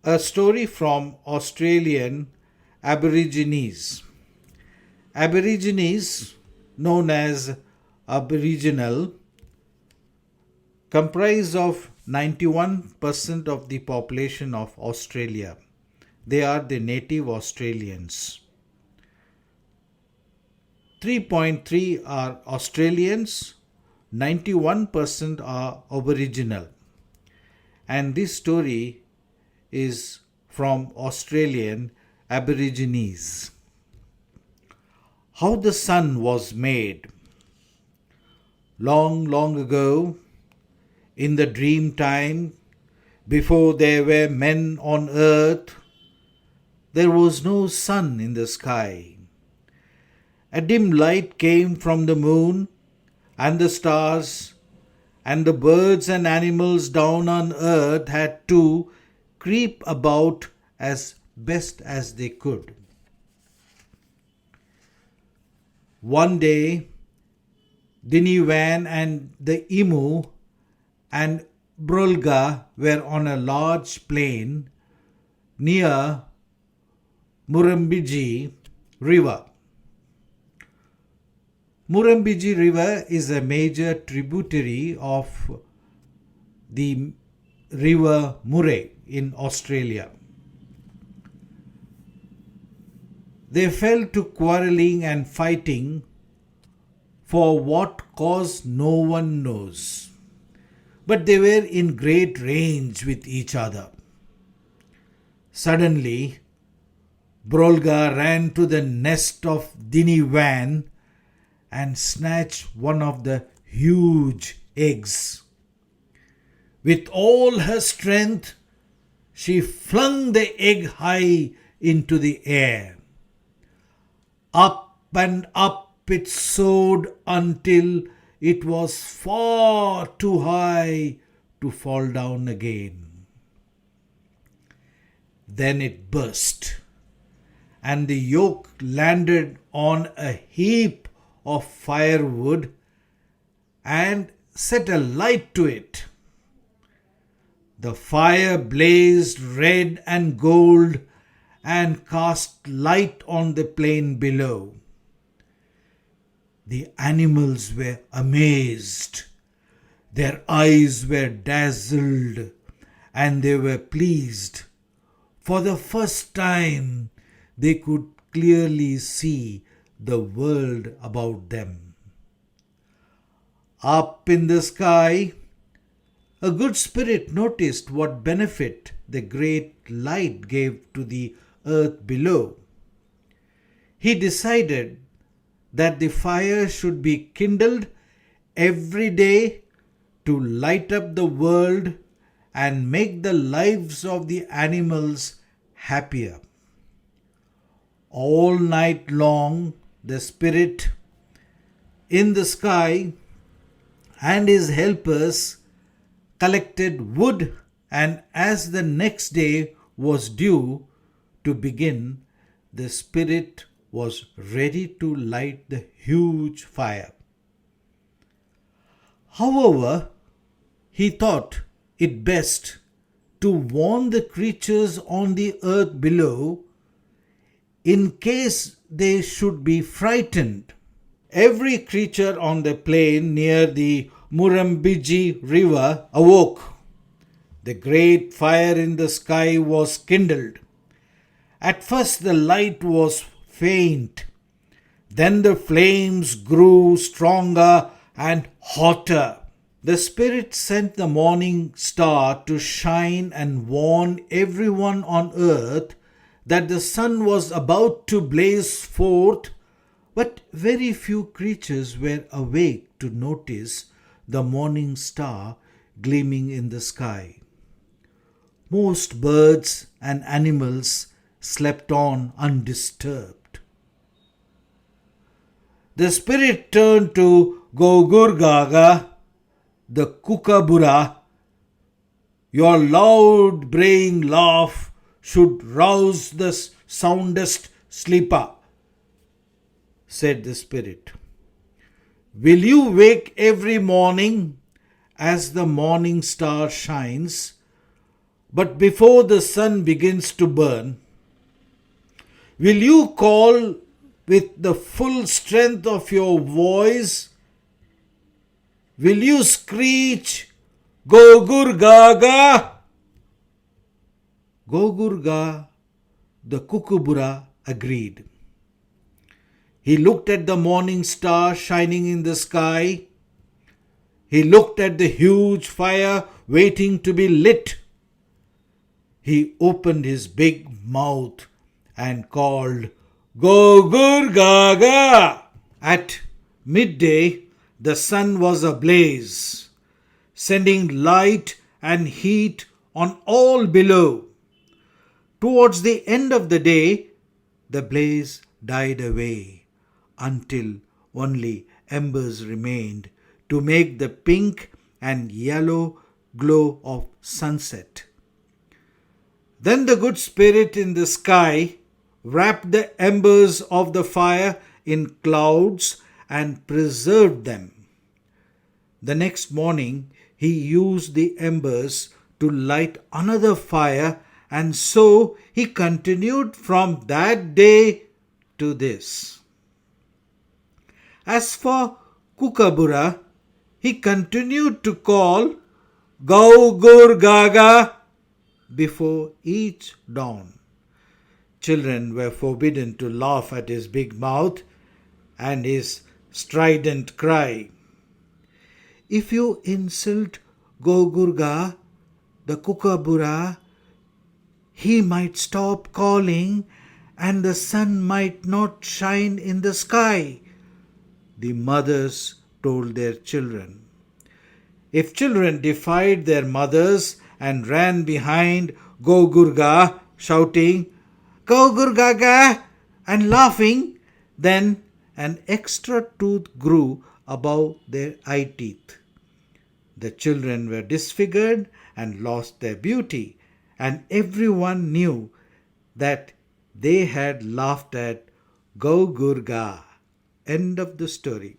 A story from Australian Aborigines. Aborigines, known as Aboriginal, comprise of 91% of the population of Australia. They are the native Australians. 3.3 are Australians, 91% are Aboriginal. And this story is from Australian Aborigines. How the sun was made. Long, long ago, in the dream time, before there were men on earth, there was no sun in the sky. A dim light came from the moon and the stars, and the birds and animals down on earth had to creep about as best as they could. One day, Dinivan and the Emu and Brolga were on a large plain near Murrumbidgee River. Murrumbidgee River is a major tributary of the River Murray in Australia. They fell to quarrelling and fighting for what cause no one knows. But they were in great range with each other. Suddenly, Brolga ran to the nest of Dinivan and snatched one of the huge eggs. With all her strength, she flung the egg high into the air. Up and up it soared until it was far too high to fall down again. Then it burst, and the yolk landed on a heap of firewood and set a light to it. The fire blazed red and gold and cast light on the plain below. The animals were amazed. Their eyes were dazzled and they were pleased. For the first time, they could clearly see the world about them. Up in the sky, a good spirit noticed what benefit the great light gave to the earth below. He decided that the fire should be kindled every day to light up the world and make the lives of the animals happier. All night long, the spirit in the sky and his helpers collected wood, and as the next day was due to begin, the spirit was ready to light the huge fire. However, he thought it best to warn the creatures on the earth below in case they should be frightened. Every creature on the plain near the Murrumbidgee River awoke. The great fire in the sky was kindled. At first the light was faint. Then the flames grew stronger and hotter. The Spirit sent the morning star to shine and warn everyone on earth that the sun was about to blaze forth, but very few creatures were awake to notice the morning star gleaming in the sky. Most birds and animals slept on undisturbed. The spirit turned to Gogurgaga, the kookaburra. Your loud braying laugh should rouse the soundest sleeper, said the spirit. Will you wake every morning as the morning star shines, But before the sun begins to burn, will you call with the full strength of your voice? Will you screech, Gogur Gaga? Gogurga, the kookaburra, agreed. He looked at the morning star shining in the sky. He looked at the huge fire waiting to be lit. He opened his big mouth and called, Gogur Gaga! At midday, the sun was ablaze, sending light and heat on all below. Towards the end of the day, the blaze died away until only embers remained to make the pink and yellow glow of sunset. Then the good spirit in the sky wrapped the embers of the fire in clouds and preserved them. The next morning, he used the embers to light another fire, and so he continued from that day to this. As for Kookaburra, he continued to call Gaugur Gaga before each dawn. Children were forbidden to laugh at his big mouth and his strident cry. If you insult Gogurga, the kookaburra, he might stop calling and the sun might not shine in the sky, the mothers told their children. If children defied their mothers and ran behind Gogurga, shouting, Gogurgaga, and laughing, then an extra tooth grew above their eye teeth. The children were disfigured and lost their beauty, and everyone knew that they had laughed at Gogurga. End of the story.